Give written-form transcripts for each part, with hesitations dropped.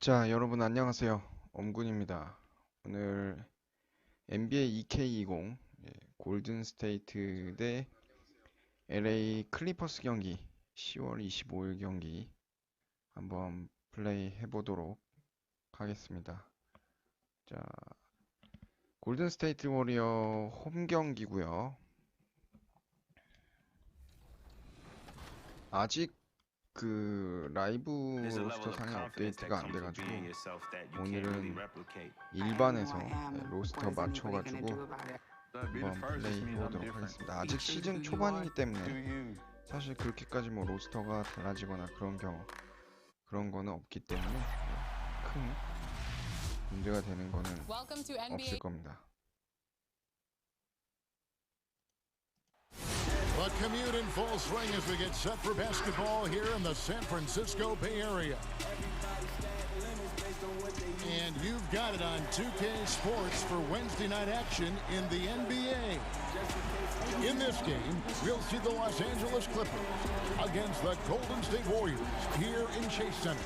자, 여러분 안녕하세요. 엄군입니다. 오늘 NBA 2K20 골든스테이트 대 LA 클리퍼스 경기 10월 25일 경기 한번 플레이 해보도록 하겠습니다. 자, 골든스테이트 워리어 홈 경기고요. 아직 그 라이브 로스터 상의 업데이트가 안 돼가지고 오늘은 일반에서 로스터 맞춰가지고 한번 플레이 해보도록 하겠습니다. 아직 시즌 초반이기 때문에 사실 그렇게까지 뭐 로스터가 달라지거나 그런 거는 없기 때문에 큰 문제가 되는 거는 없을 겁니다. The commute in full swing as we get set for basketball here in the San Francisco Bay Area. And you've got it on 2K Sports for Wednesday night action in the NBA. In this game, we'll see the Los Angeles Clippers against the Golden State Warriors here in Chase Center.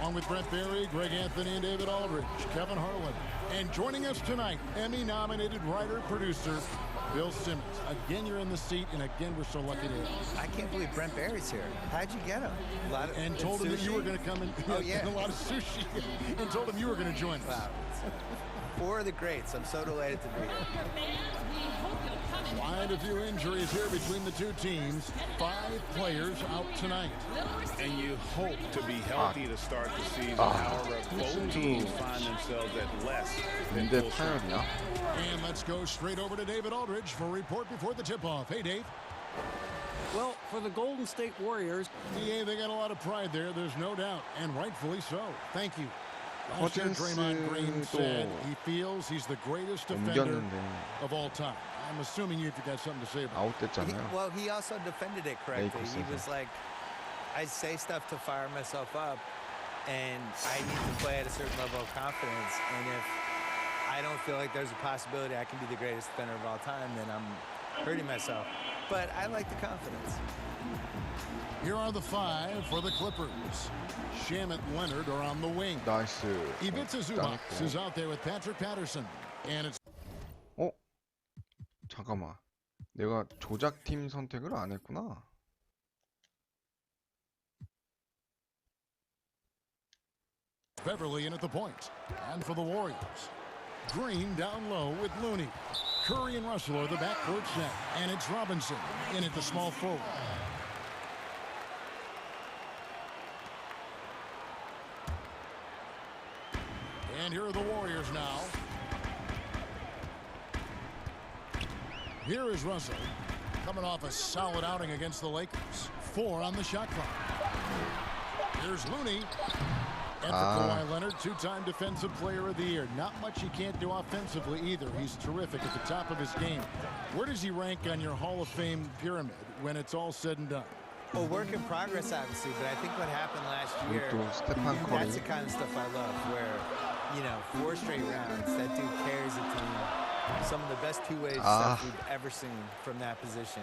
Along with Brent Barry, Greg Anthony, and David Aldridge, Kevin Harlan. And joining us tonight, Emmy-nominated writer-producer Bill Simmons. Again, you're in the seat, and again, we're so lucky to have you. I can't believe Brent Barry's here. How'd you get him? And told him that you were going to come and yeah. a lot of sushi, and told him you were going to join us. Wow. Four of the greats. I'm so delighted to be here. Quite a few injuries here between the two teams. 5 players out tonight. And you hope to be healthy to start the season. However, both teams find themselves at less than full strength. And let's go straight over to David Aldridge for a report before the tip-off. Hey, Dave. Well, for the Golden State Warriors, yeah, they got a lot of pride there, there's no doubt, and rightfully so. Thank you. Last year, Draymond Green said he feels he's the greatest defender of all time. I'm assuming you've got something to say about it. Well, he also defended it correctly. He was like, I say stuff to fire myself up, and I need to play at a certain level of confidence, and if I don't feel like there's a possibility I can be the greatest defender of all time, then I'm hurting myself. But I like the confidence. Here are the 5 for the Clippers. Shamet Leonard are on the wing. 나이스. Ivica Zubac is out there with Patrick Patterson. And it's 잠깐만. 내가 조작팀 선택을 안 했구나. Beverly in at the point. And for the Warriors, Green down low with Looney. Curry and Russell are the backcourt set. And it's Robinson in at the small forward. And here are the Warriors now. Here is Russell, coming off a solid outing against the Lakers. 4 on the shot clock. Here's Looney. And for Kawhi Leonard, 2-time Defensive Player of the Year. Not much he can't do offensively either. He's terrific at the top of his game. Where does he rank on your Hall of Fame pyramid when it's all said and done? Well, work in progress, obviously, but I think what happened last year, that's the kind of stuff I love, where, 4 straight rounds, that dude carries a team. Some of the best two-way stuff we've ever seen from that position,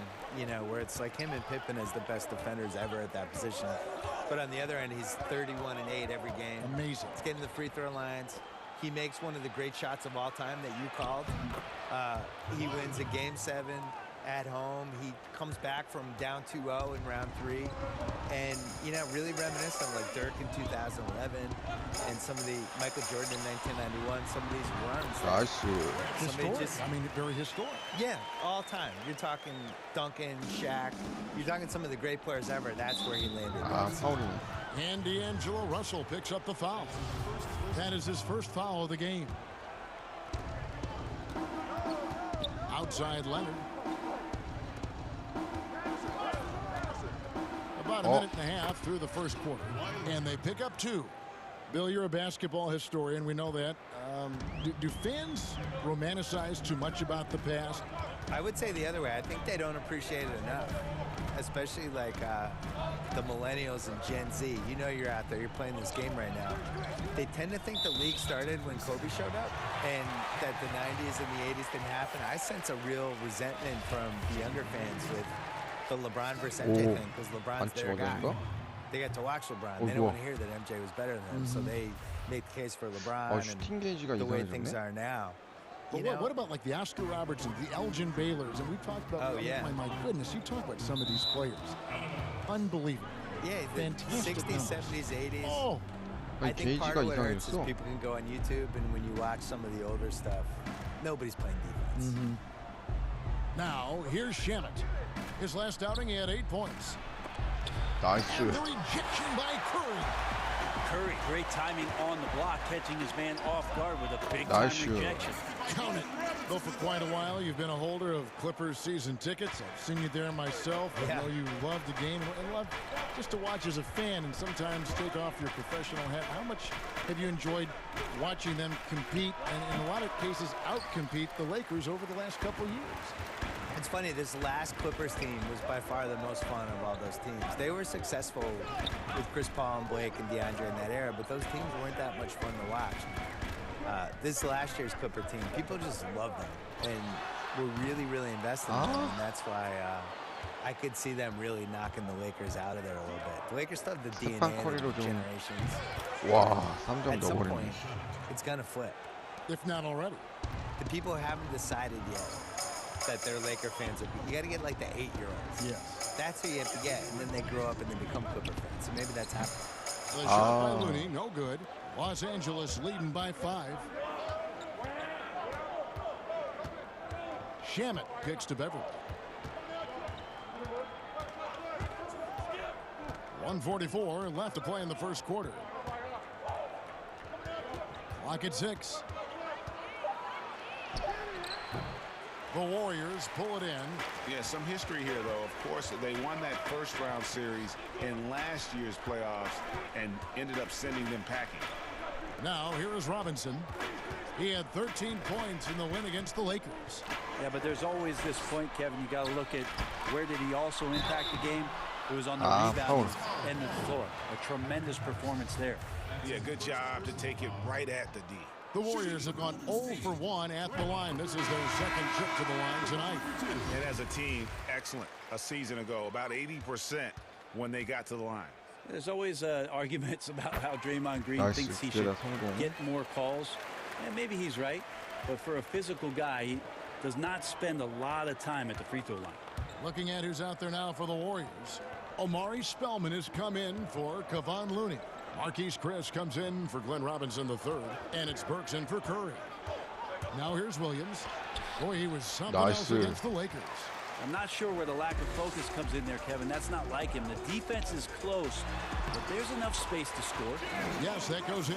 where it's like him and Pippen as the best defenders ever at that position. But on the other end, he's 31-8 every game. Amazing. He's getting the free throw lines. He makes one of the great shots of all time that you called. He wins a Game 7 at home. He comes back from down 2-0 in round 3. And, really reminiscent of like Dirk in 2011 and some of the Michael Jordan in 1991, some of these runs. Historic. Very historic. Yeah, all time. You're talking Duncan, Shaq. You're talking some of the great players ever. That's where he landed. And D'Angelo Russell picks up the foul. That is his first foul of the game. Outside Leonard. About a minute and a half through the first quarter. And they pick up 2. Bill, you're a basketball historian. We know that. Do fans romanticize too much about the past? I would say the other way. I think they don't appreciate it enough, especially like the millennials and Gen Z. You're out there, you're playing this game right now. They tend to think the league started when Kobe showed up and that the 90s and the 80s didn't happen. I sense a real resentment from the younger fans with the LeBron versus MJ thing, because LeBron's their guy. They got to watch LeBron. They don't want to hear that MJ was better than them, so they make the case for LeBron 슈팅 게이지가 and the way things 이상해졌네. are now. But what about like the Oscar Robertsons, the Elgin Baylors, and we talked about. Oh, yeah. My goodness, you talk about some of these players. Unbelievable. Yeah, the Fantastic 60s, numbers. 70s, 80s. Oh, I think part 게이지가 of what hurts is 이상해졌어. people can go on YouTube, and when you watch some of the older stuff, nobody's playing defense. now here's Shamet. His last outing, he had 8 points. 나이스. And the rejection by Curry. Curry, great timing on the block, catching his man off guard with a big-time Nice shoot. rejection. Count it. Though for quite a while, you've been a holder of Clippers season tickets. I've seen you there myself. I know you love the game and love just to watch as a fan and sometimes take off your professional hat. How much have you enjoyed watching them compete and in a lot of cases out-compete the Lakers over the last couple years? It's funny, this last Clippers team was by far the most fun of all those teams. They were successful with Chris Paul and Blake and DeAndre in that era, but those teams weren't that much fun to watch. This last year's Clipper team, people just love them and were really, really invested in them, and that's why I could see them really knocking the Lakers out of there a little bit. The Lakers still have the DNA of the generations. 와, 3점 At some 넣어버리네. point, it's gonna flip. If not already. The people haven't decided yet that they're Laker fans. You got to get like the 8-year-olds. Yes. That's who you have to get, and then they grow up and they become Clipper fans. So maybe that's happening. The shot by Looney, no good. Los Angeles leading by 5. Shamet kicks to Beverly. 1:44 left to play in the first quarter. Clock at 6. The Warriors pull it in. Yeah, some history here, though. Of course, they won that first-round series in last year's playoffs and ended up sending them packing. Now, here is Robinson. He had 13 points in the win against the Lakers. Yeah, but there's always this point, Kevin. You got to look at where did he also impact the game. It was on the rebound end of the floor. A tremendous performance there. Yeah, good job to take it right at the D. The Warriors have gone 0 for 1 at the line. This is their second trip to the line tonight. And as a team, excellent. A season ago, about 80% when they got to the line. There's always arguments about how Draymond Green thinks he should get more calls. And maybe he's right. But for a physical guy, he does not spend a lot of time at the free throw line. Looking at who's out there now for the Warriors. Omari Spellman has come in for Kevon Looney. Marquise Chris comes in for Glenn Robinson III. And it's Burks in for Curry. Now here's Williams. Boy, he was something else against the Lakers. I'm not sure where the lack of focus comes in there, Kevin. That's not like him. The defense is close, but there's enough space to score. Yes, that goes in.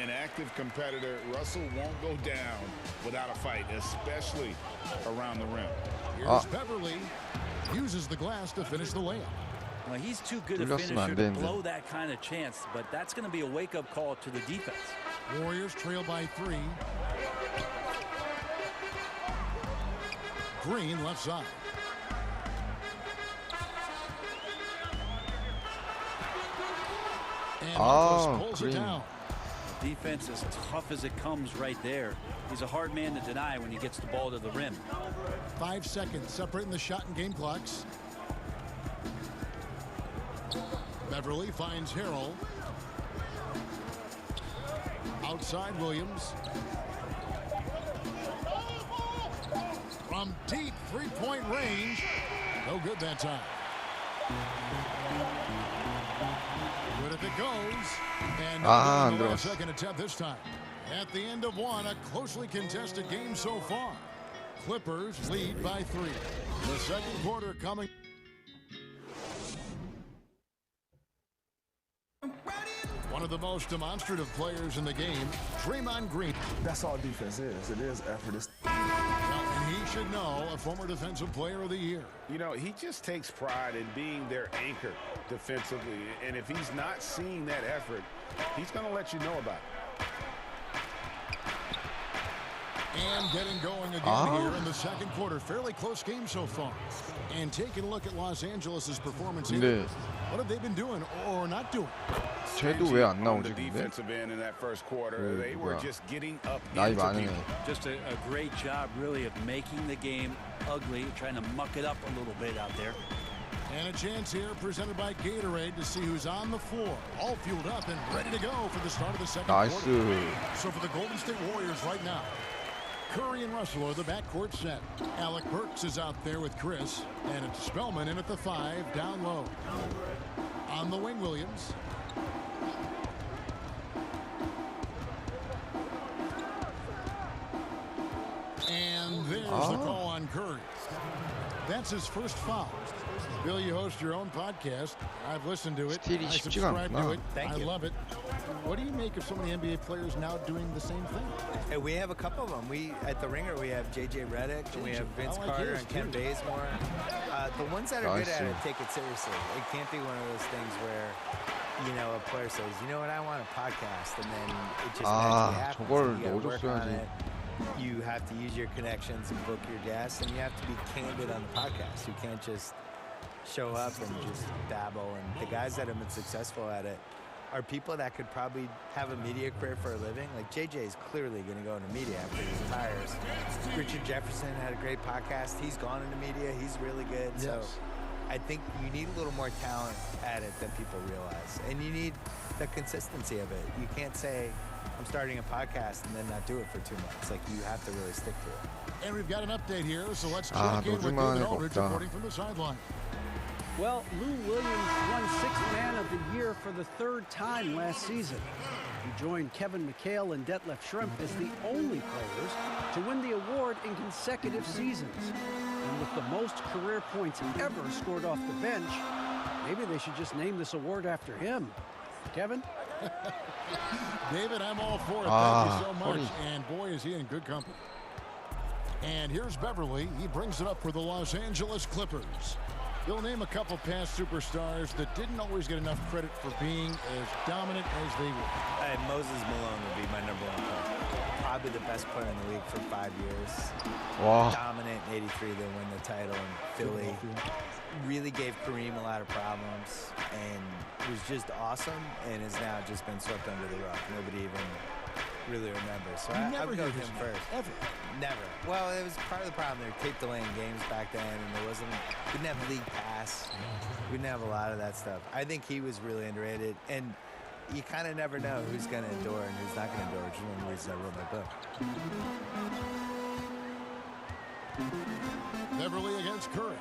An active competitor, Russell won't go down without a fight, especially around the rim. Here's Beverly. Uses the glass to finish the layup. Well, he's too good a finisher to blow that kind of chance, but that's going to be a wake-up call to the defense. Warriors trail by 3. Green left side. And pulls it down. Defense as tough as it comes right there. He's a hard man to deny when he gets the ball to the rim. 5 seconds separating the shot and game clocks. Beverly finds Harrell. Outside Williams. From deep three-point range. No good that time. Good if it goes. And no good second attempt this time. At the end of one, a closely contested game so far. Clippers lead by 3. The second quarter coming. One of the most demonstrative players in the game, Draymond Green. That's all defense is. It is effort. And he should know, a former defensive player of the year. You know, he just takes pride in being their anchor defensively. And if he's not seeing that effort, he's going to let you know about it. And getting going again here in the second quarter. Fairly close game so far. And taking a look at Los Angeles' performance here. What have they been doing or not doing? 쟤도 왜 안 나오지 근데? Defensive end in that first quarter, they were just getting up 나이 많은 애. Just a great job, really, of making the game ugly, trying to muck it up a little bit out there. And a chance here presented by Gatorade to see who's on the floor. All fueled up and ready to go for the start of the second quarter. So for the Golden State Warriors right now, Curry and Russell are the backcourt set. Alec Burks is out there with Chris. And it's Spellman in at the 5, down low. On the wing, Williams. And there's the call on Curry. That's his first foul. Bill, you host your own podcast. I've listened to it. I subscribe to it. I love it. What do you make of some of the NBA players now doing the same thing? Hey, we have a couple of them. At the Ringer, we have J.J. Redick, and we have Vince Carter and Ken Bazemore. The ones that are good at it take it seriously. It can't be one of those things where, you know, a player says, you know what, I want a podcast, and then it just magically happens. You gotta work on it. You have to use your connections and book your guests, and you have to be candid on the podcast. You can't just show up and just babble. And the guys that have been successful at it are people that could probably have a media career for a living. Like JJ is clearly going to go into media after he retires. Richard Jefferson had a great podcast. He's gone into media. He's really good. Yes. So I think you need a little more talent at it than people realize. And you need the consistency of it. You can't say, I'm starting a podcast and then not do it for 2 months. Like, you have to really stick to it. And we've got an update here, so let's check in with David Aldridge reporting from the sideline. Well, Lou Williams won Sixth Man of the Year for the 3rd time last season. He joined Kevin McHale and Detlef Schrempf as the only players to win the award in consecutive seasons. And with the most career points ever scored off the bench, maybe they should just name this award after him. Kevin? David, I'm all for it. Thank you so much. And boy, is he in good company. And here's Beverly. He brings it up for the Los Angeles Clippers. He'll name a couple past superstars that didn't always get enough credit for being as dominant as they were. Moses Malone would be my #1 player. Probably the best player in the league for 5 years. Wow. Dominant in '83, they win the title in Philly. Really gave Kareem a lot of problems and was just awesome, and has now just been swept under the rug. Nobody even really remembers. So I would go with him first. Ever. Never. Well, it was part of the problem. They were tape delaying games back then, and we didn't have league pass. We didn't have a lot of that stuff. I think he was really underrated, and you kind of never know who's going to endure and who's not going to endure, which is one of the reasons I wrote my book. Beverly against Curry.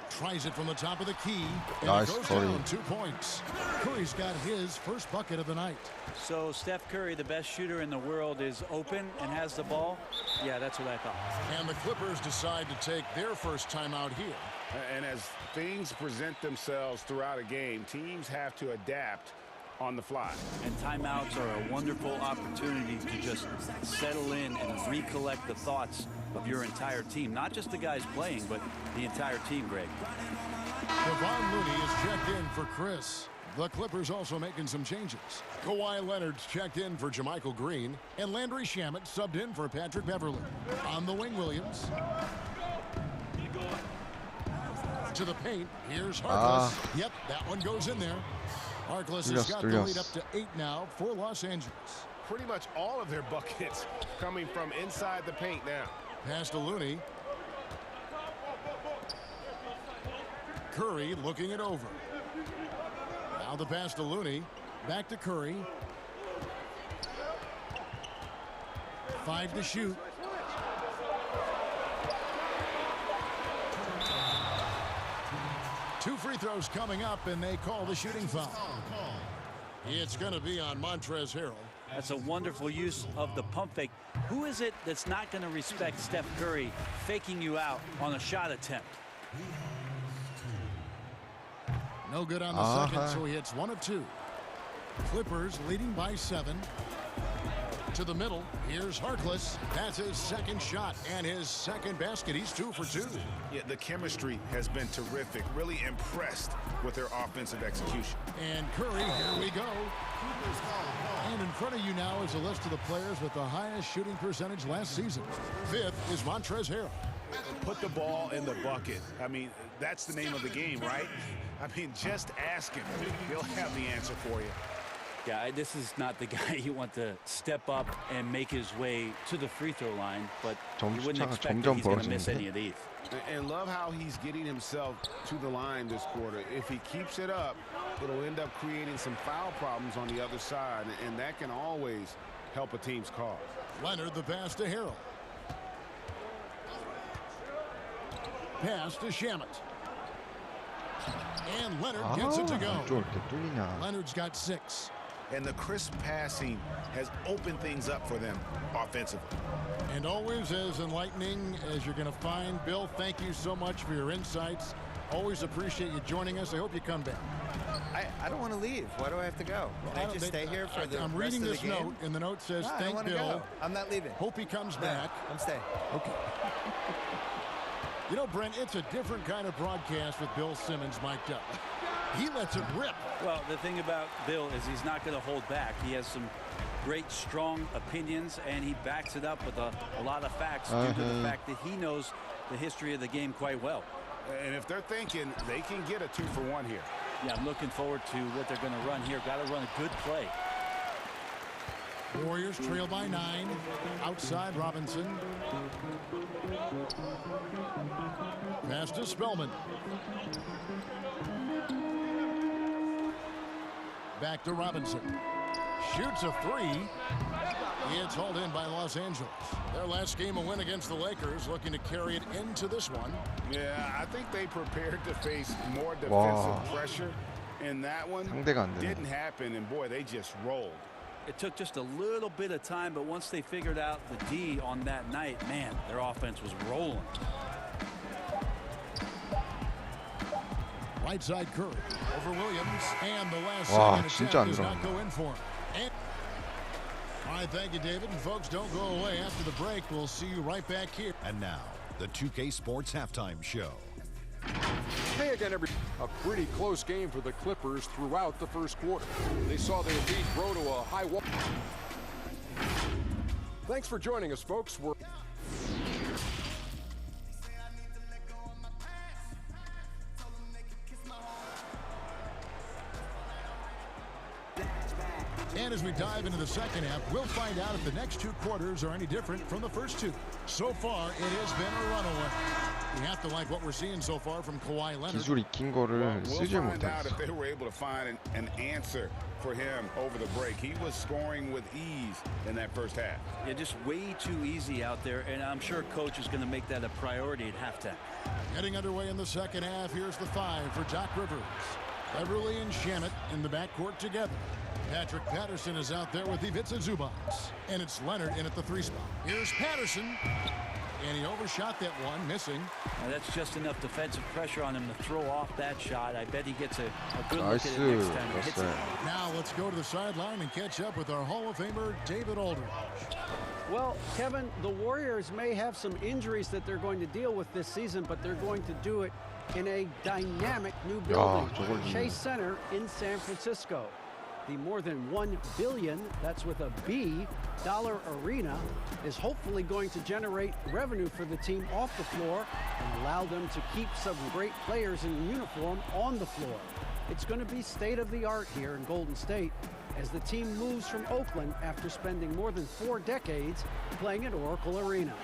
Tries it from the top of the key, and nice, it goes down 2 points. Curry's got his first bucket of the night. So Steph Curry, the best shooter in the world, is open and has the ball? Yeah, that's what I thought. And the Clippers decide to take their first timeout here. And as things present themselves throughout a game, teams have to adapt on the fly. And timeouts are a wonderful opportunity to just settle in and recollect the thoughts of your entire team. Not just the guys playing, but the entire team, Greg. Kevon Looney is checked in for Chris. The Clippers also making some changes. Kawhi Leonard's checked in for JaMychal Green, and Landry Shamet subbed in for Patrick Beverly. On the wing, Williams. To the paint, here's Harkless. Yep, that one goes in there. Harkless has got the lead up to 8 now for Los Angeles. Pretty much all of their buckets coming from inside the paint now. Pass to Looney. Curry looking it over. Now the pass to Looney. Back to Curry. 5 to shoot. Two free throws coming up, and they call the shooting foul. It's going to be on Montrezl Harrell. That's a wonderful use of the pump fake. Who is it that's not going to respect Steph Curry faking you out on a shot attempt? No good on the second, so he hits 1 of 2. Clippers leading by 7. To the middle, here's Harkless. That's his second shot and his second basket. He's 2 for 2. Yeah, the chemistry has been terrific. Really impressed with their offensive execution. And Curry, here we go. And in front of you now is a list of the players with the highest shooting percentage last season. 5th is Montrezl Harrell. Put the ball in the bucket. I mean, that's the name of the game, right? I mean, just ask him. He'll have the answer for you. Yeah, this is not the guy you want to step up and make his way to the free throw line, but you wouldn't expect that he's going to miss any of these. And love how he's getting himself to the line this quarter. If he keeps it up, it'll end up creating some foul problems on the other side, and that can always help a team's cause. Leonard, the pass to Harrell. Pass to Shamet. And Leonard gets it to go. Leonard's got 6. And the crisp passing has opened things up for them offensively. And always as enlightening as you're going to find. Bill, thank you so much for your insights. Always appreciate you joining us. I hope you come back. I don't want to leave. Why do I have to go? Can I just stay here for the I'm reading this note, and the note says, thank Bill. Go. I'm not leaving. Hope he comes back. I'm staying. Okay. You know, Brent, it's a different kind of broadcast with Bill Simmons mic'd up. He lets it rip. Well, the thing about Bill is he's not going to hold back. He has some great, strong opinions, and he backs it up with a lot of facts due to the fact that he knows the history of the game quite well. And if they're thinking they can get a 2-for-1 here. Yeah, I'm looking forward to what they're going to run here. Got to run a good play. Warriors trail by 9. Outside Robinson. Pass to Spellman. Back to Robinson. Shoots a 3. It's hauled in by Los Angeles. Their last game, a win against the Lakers, looking to carry it into this one. Yeah, I think they prepared to face more defensive pressure. And that one didn't happen, and boy, they just rolled. It took just a little bit of time, but once they figured out the D on that night, man, their offense was rolling. Right side Curry over Williams, and the last second attempt does not go in for him. All right, thank you, David. And folks, don't go away after the break. We'll see you right back here. And now, the 2K Sports Halftime Show. Hey again, a pretty close game for the Clippers throughout the first quarter. They saw their lead grow to a high wall. Thanks for joining us, folks. And as we dive into the second half, we'll find out if the next 2 quarters are any different from the first 2. So far, it has been a runaway. We have to like what we're seeing so far from Kawhi Leonard. 기술 익힌 거를 쓰지 We'll find out 못했어. if they were able to find an answer for him over the break. He was scoring with ease in that first half. Yeah, just way too easy out there, and I'm sure coach is going to make that a priority at halftime. Getting underway in the second half, here's the 5 for Doc Rivers. Beverly and Shamet in the backcourt together. Patrick Patterson is out there with Ivica Zubac. And it's Leonard in at the 3 spot. Here's Patterson. And he overshot that one, missing. Now that's just enough defensive pressure on him to throw off that shot. I bet he gets a good look at it next time he hits it. Now let's go to the sideline and catch up with our Hall of Famer, David Aldridge. Well, Kevin, the Warriors may have some injuries that they're going to deal with this season, but they're going to do it in a dynamic new building, Chase Center in San Francisco. The more than $1 billion, that's with a B, dollar arena is hopefully going to generate revenue for the team off the floor and allow them to keep some great players in uniform on the floor. It's going to be state-of-the-art here in Golden State as the team moves from Oakland after spending more than 4 decades playing at Oracle Arena.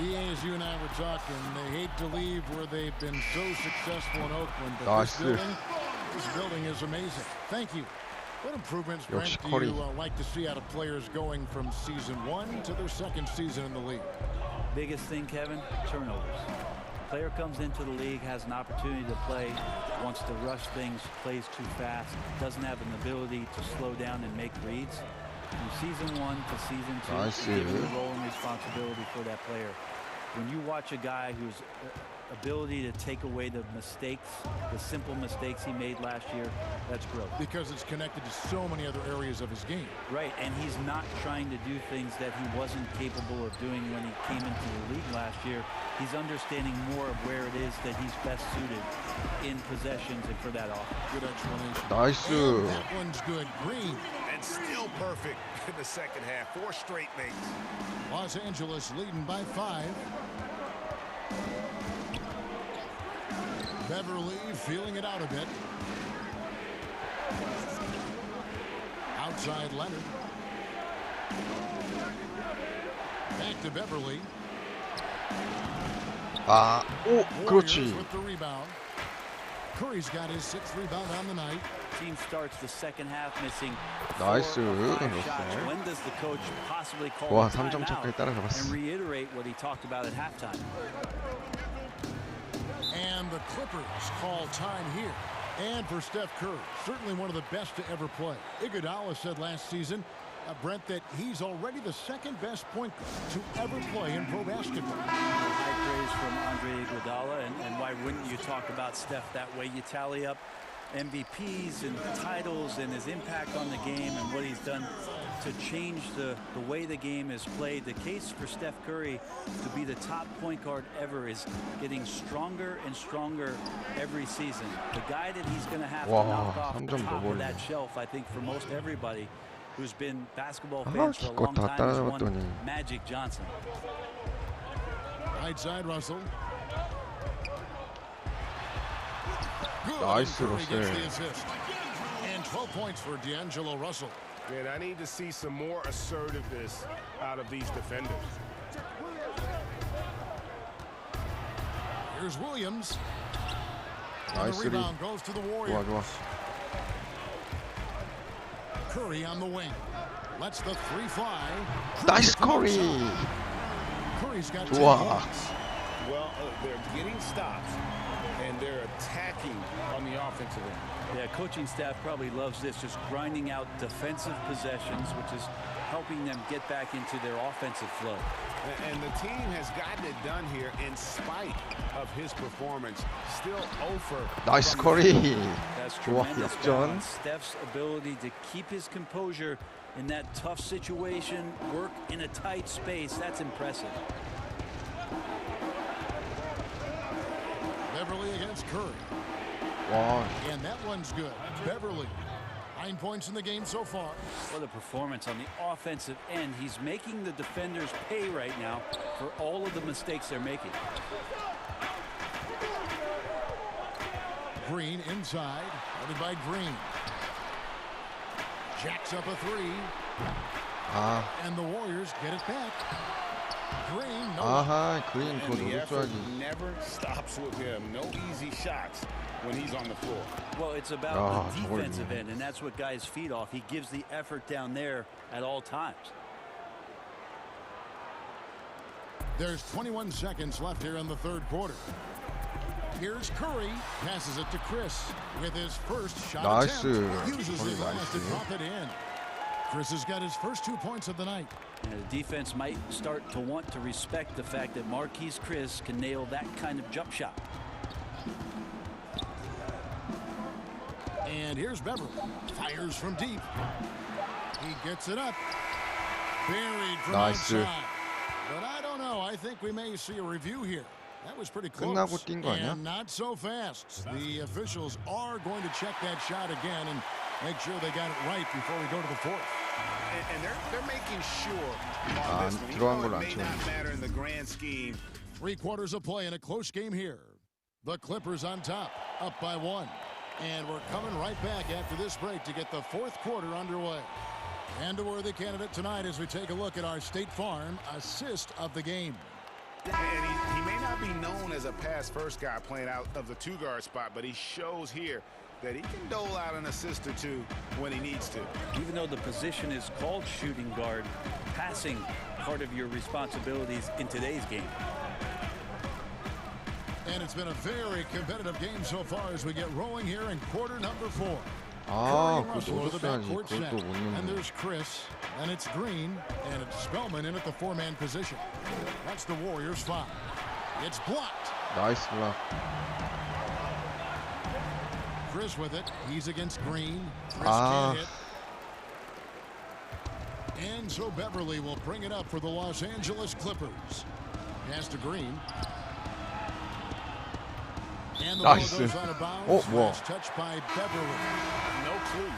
Yeah, as you and I were talking, they hate to leave where they've been so successful in Oakland, but this building is amazing. Thank you. What improvements, Brent, do you like to see out of players going from season 1 to their second season in the league? Biggest thing, Kevin, turnovers. Player comes into the league, has an opportunity to play, wants to rush things, plays too fast, doesn't have an ability to slow down and make reads. From season 1 to season 2, give the role and responsibility for that player. When you watch a guy who's ability to take away the mistakes, the simple mistakes he made last year, that's growth. Because it's connected to so many other areas of his game. Right, and he's not trying to do things that he wasn't capable of doing when he came into the league last year. He's understanding more of where it is that he's best suited in possessions and for that offense. Good explanation. Nice. And that one's good. Green. And still perfect in the second half. 4 straight makes. Los Angeles leading by 5. Beverly feeling it out a bit. Outside Leonard. Back to Beverly. 아, 오, 그렇지. With the rebound. Curry's got his 6th rebound on the night. Team starts the second half missing 나이스. 4 or 5 shots. When does the coach possibly call 와, a 3점 timeout 차까지 따라잡았어. and reiterate what he talked about at halftime? And the Clippers call time here. And for Steph Curry, certainly one of the best to ever play. Iguodala said last season, Brent, that he's already the second best point guard to ever play in pro basketball. High praise from Andre Iguodala, and why wouldn't you talk about Steph that way? You tally up MVPs and titles and his impact on the game and what he's done to change the way the game is played. The case for Steph Curry to be the top point guard ever is getting stronger and stronger every season. The guy that he's going to have to knock off the top of that shelf, I think, for most everybody who's been basketball fans for a long time is one Magic Johnson. Right side, Russell. Nice, Russell. And 12 points for D'Angelo Russell. Man, I need to see some more assertiveness out of these defenders. Here's Williams. And the rebound goes to the Warriors. 좋아. Curry on the wing. Lets the three fly. Nice Curry. Curry's got 좋아. Well, they're getting stops and they're attacking on the offensive end. Yeah, coaching staff probably loves this, just grinding out defensive possessions, which is helping them get back into their offensive flow. And the team has gotten it done here in spite of his performance. Still 0 for. Nice Curry. That's 좋아, tremendous. 역전. Steph's ability to keep his composure in that tough situation, work in a tight space, that's impressive. Beverly against Curry. 와, And that one's good. Beverly, 9 points in the game so far. What a performance on the offensive end. He's making the defenders pay right now for all of the mistakes they're making. Green inside, headed by Green. Jacks up a three. And the Warriors get it back. Green, no. 아하, 그린 그거 And the effort 노렸어야지. never stops with him. No easy shots when he's on the floor. Well, it's about the defensive end, and that's what guys feed off. He gives the effort down there at all times. There's 21 seconds left here in the third quarter. Here's Curry, passes it to Chris with his first shot 나이스. attempt. Uses his last to drop it in. Chris has got his first 2 points of the night. And the defense might start to want to respect the fact that Marquise Chris can nail that kind of jump shot. And here's Beverly. Fires from deep. He gets it up. Buried from outside. But I don't know. I think we may see a review here. That was pretty close. 끝나고 뛴 거 아니야? And not so fast. The officials are going to check that shot again and make sure they got it right before we go to the fourth. And they're making sure 아, on this one. 들어간 Even 걸 though 안 it may 치웠네. not matter in the grand scheme. 3 quarters of play in a close game here. The Clippers on top, up by 1. And we're coming right back after this break to get the fourth quarter underway. And a worthy candidate tonight as we take a look at our State Farm assist of the game. And he may not be known as a pass-first guy playing out of the two-guard spot, but he shows here that he can dole out an assist or two when he needs to. Even though the position is called shooting guard, passing part of your responsibilities in today's game. And it's been a very competitive game so far as we get rolling here in quarter number 4. 아, Curry and 그거 Russell are the 넣어줬어야지. backcourt 그걸 set. 또 못 And 넣는. there's Chris, and it's Green, and it's Spellman in at the 4-man position. That's the Warriors' foul. It's blocked. 나이스 블락. Chris with it. He's against Green. Chris Ah. can't hit. And so Beverly will bring it up for the Los Angeles Clippers. Pass to Green. And the ball 나이스. goes out of bounds. 어, 뭐야. Last touch by Beverly. No clue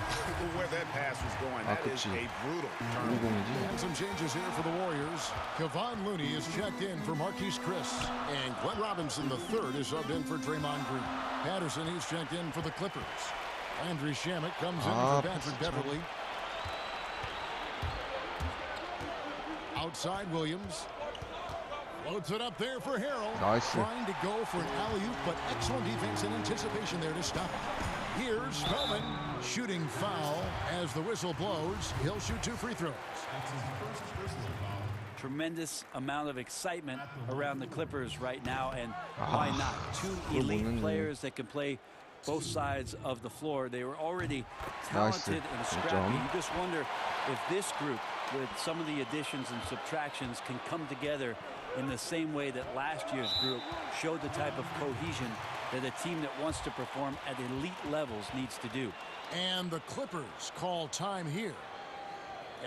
where that pass was going. 아, That is 그치. a brutal turn. 공이지. And some changes here for the Warriors. Kevon Looney is checked in for Marquise Chris. And Glenn Robinson III is subbed in for Draymond Green. Patterson is checked in for the Clippers. Landry Shamet comes in for Patrick Beverly. Outside Williams. Floats it up there for Harrell. Nice. Trying to go for an alley-oop, but excellent defense and anticipation there to stop it. Here's Spellman shooting foul as the whistle blows. He'll shoot 2 free throws. Tremendous amount of excitement around the Clippers right now, and why not? 2 elite players that can play both sides of the floor. They were already talented and scrappy. You just wonder if this group, with some of the additions and subtractions, can come together in the same way that last year's group showed the type of cohesion that a team that wants to perform at elite levels needs to do. And the Clippers call time here.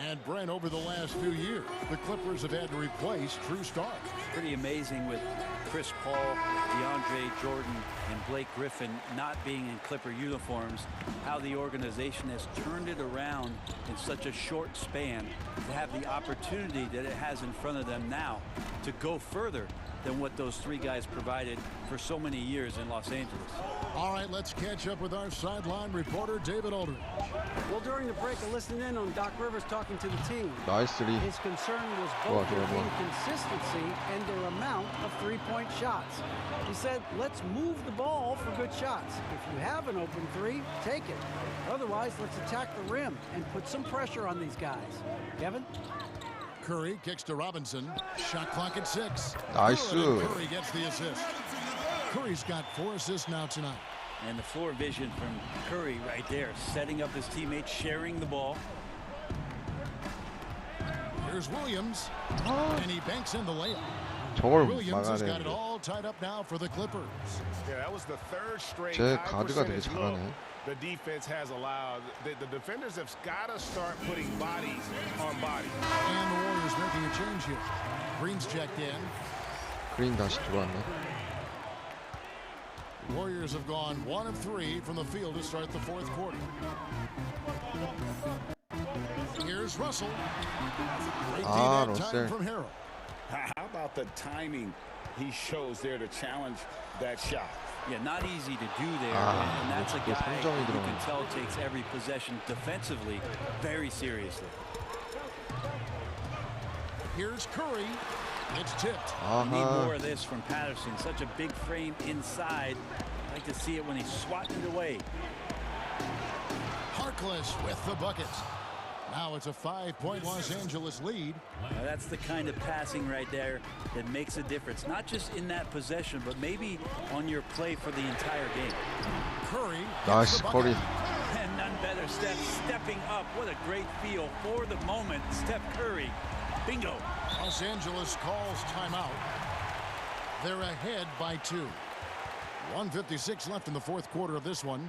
And Brent, over the last few years, the Clippers have had to replace true stars. Pretty amazing with Chris Paul, DeAndre Jordan, and Blake Griffin not being in Clipper uniforms, how the organization has turned it around in such a short span to have the opportunity that it has in front of them now to go further than what those 3 guys provided for so many years in Los Angeles. All right, let's catch up with our sideline reporter, David Aldridge. Well, during the break, I listened in on Doc Rivers talking to the team. 나이스리. His concern was both their inconsistency and their amount of 3-point shots. He said, let's move the ball for good shots. If you have an open 3, take it. Otherwise, let's attack the rim and put some pressure on these guys. Kevin? Curry kicks to Robinson. Shot clock at 6. Nice. Curry gets the assist. Curry's got 4 assists now tonight. And the floor vision from Curry right there, setting up his teammates, sharing the ball. Here's Williams. And he banks in the layup. 저걸 Williams has got 막아내는 it all tied up now for the Clippers. Yeah, that was the 3rd straight 제 high 가드가 되게 percentage look 잘하네. the defense has allowed. The defenders have got to start putting bodies on bodies. And the Warriors making a change here. Green's checked in. 그린 다시 들어왔네. Warriors have gone 1 of 3 from the field to start the 4th quarter. Here's Russell. Great D time from Harrell. How about the timing he shows there to challenge that shot? Yeah, not easy to do there, and that's a guy who you can tell takes every possession defensively very seriously. Here's Curry. It's tipped. We need more of this from Patterson. Such a big frame inside. I like to see it when he's swatting it away. Harkless with the bucket. Now it's a 5-point Los Angeles lead. Now that's the kind of passing right there that makes a difference, not just in that possession, but maybe on your play for the entire game. Curry. Nice, Curry. And none better, Steph stepping up. What a great feel for the moment. Steph Curry. Bingo. Los Angeles calls timeout. They're ahead by 2. 1:56 left in the 4th quarter of this one.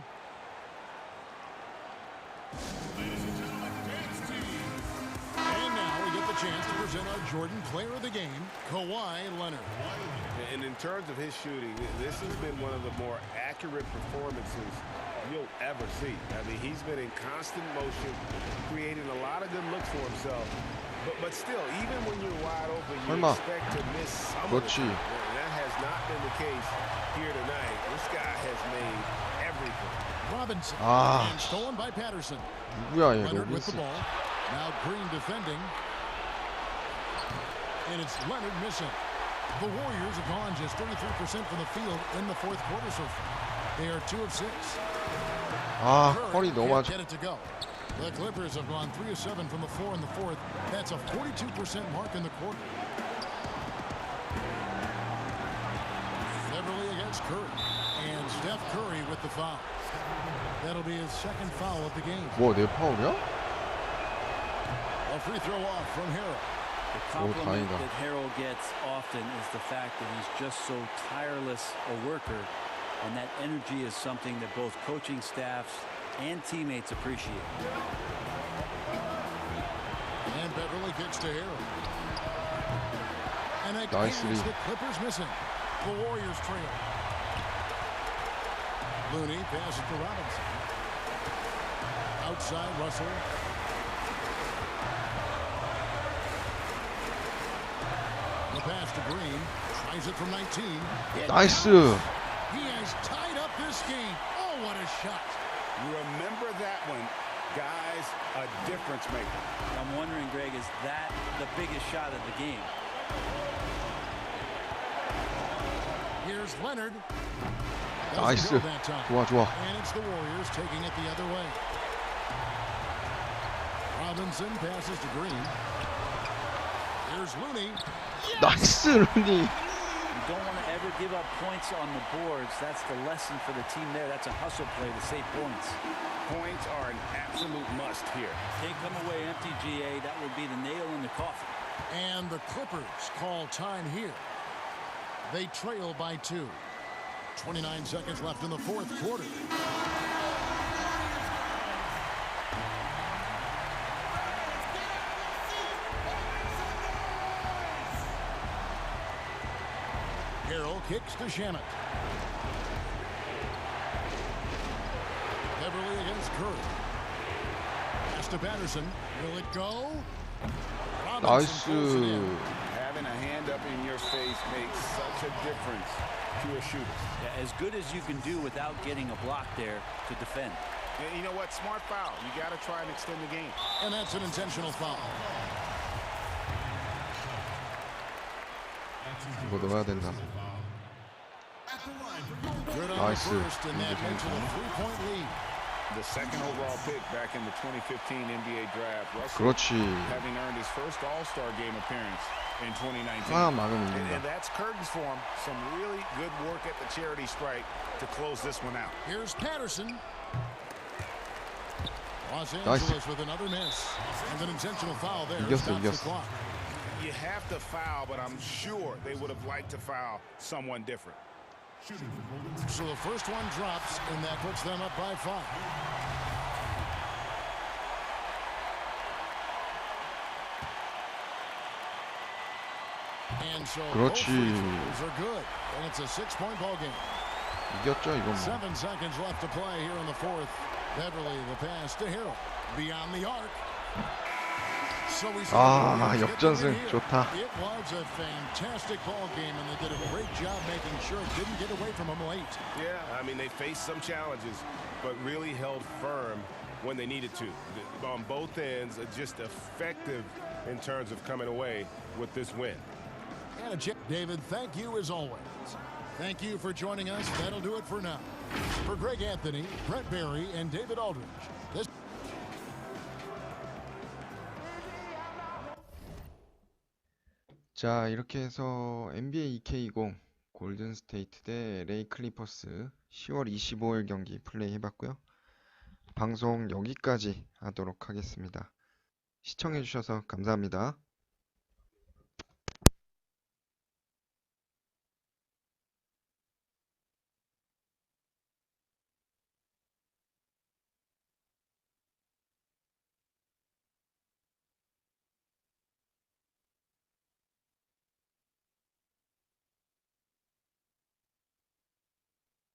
And now we get the chance to present our Jordan Player of the Game, Kawhi Leonard. And in terms of his shooting, this has been one of the more accurate performances you'll ever see. I mean, he's been in constant motion, creating a lot of good looks for himself. But still, even when you're wide open, you expect to miss some of it. And that has not been the case here tonight. This guy has made everything. Robinson and stolen by Patterson. Leonard with the ball. Now Green defending. And it's Leonard missing. The Warriors have gone just 33% from the field in the 4th quarter so far. They are 2 of 6. Curry can't get it to go. The Clippers have gone 3 of 7 from the floor in the 4th. That's a 42% mark in the quarter. Beverly against Curry. And Steph Curry with the foul. That'll be his 2nd foul of the game. 뭐, 내 파울이야? A free throw off from Harrell. The compliment that Harrell gets often is the fact that he's just so tireless a worker, and that energy is something that both coaching staffs and teammates appreciate. And Beverly gets to Harrell. And again, the Clippers missing. The Warriors trail. Looney passes to Robinson. Outside Russell. The pass to Green. Tries it from 19. Nice. He has tied up this game. Oh, what a shot. You remember that one, guys, a difference maker. I'm wondering, Greg, is that the biggest shot of the game. Here's Leonard. 나이스. 좋아, 좋아. And it's the Warriors taking it the other way. Robinson passes to Green. Here's Looney. 나이스, 루니. You don't want to ever give up points on the boards. That's the lesson for the team there. That's a hustle play to save points. Points are an absolute must here. Can't come away empty, GA. That would be the nail in the coffin. And the Clippers call time here. They trail by 2. 29 seconds left in the fourth quarter. Harrell kicks to Shamet. Beverly against Curry. Pass to Patterson. Will it go? 나이스. Having a hand up in your face makes such a difference to a shooter. Yeah, as good as you can do without getting a block there to defend. And you know what? Smart foul. You got to try and extend the game. And that's an intentional foul. 이거 넣어야 된다. 나이스. The second overall pick back in the 2015 NBA draft. 그렇지. Having earned his first All-Star game appearance in 2019. 하나 막으면 And 이긴다. that's curtains for him. Some really good work at the charity stripe to close this one out. Here's Patterson. Los Angeles with another miss. And an intentional foul there. 이겼어, Stops the 이겼어. clock. You have to foul, but I'm sure they would have liked to foul someone different. So the first one drops, and that puts them up by 5. And so both 그렇지. free throws are good, and it's a 6-point ball game. 이겼죠, 이건 뭐. 7 seconds left to play here in the fourth. Beverly, the pass to Harrell. Beyond the arc. So we see 아, the Warriors get the 역전승 win here. 좋다. It was a fantastic ball game, and they did a great job making sure it didn't get away from them late. Yeah, I mean, they faced some challenges, but really held firm when they needed to. On both ends, just effective in terms of coming away with this win. And a chip, David, thank you as always. Thank you for joining us. That'll do it for now. For Greg Anthony, Brett Barry, and David Aldridge, this 자, 이렇게 해서 NBA 2K20 골든스테이트 대 레이클리퍼스 10월 25일 경기 플레이 해봤고요. 방송 여기까지 하도록 하겠습니다. 시청해주셔서 감사합니다.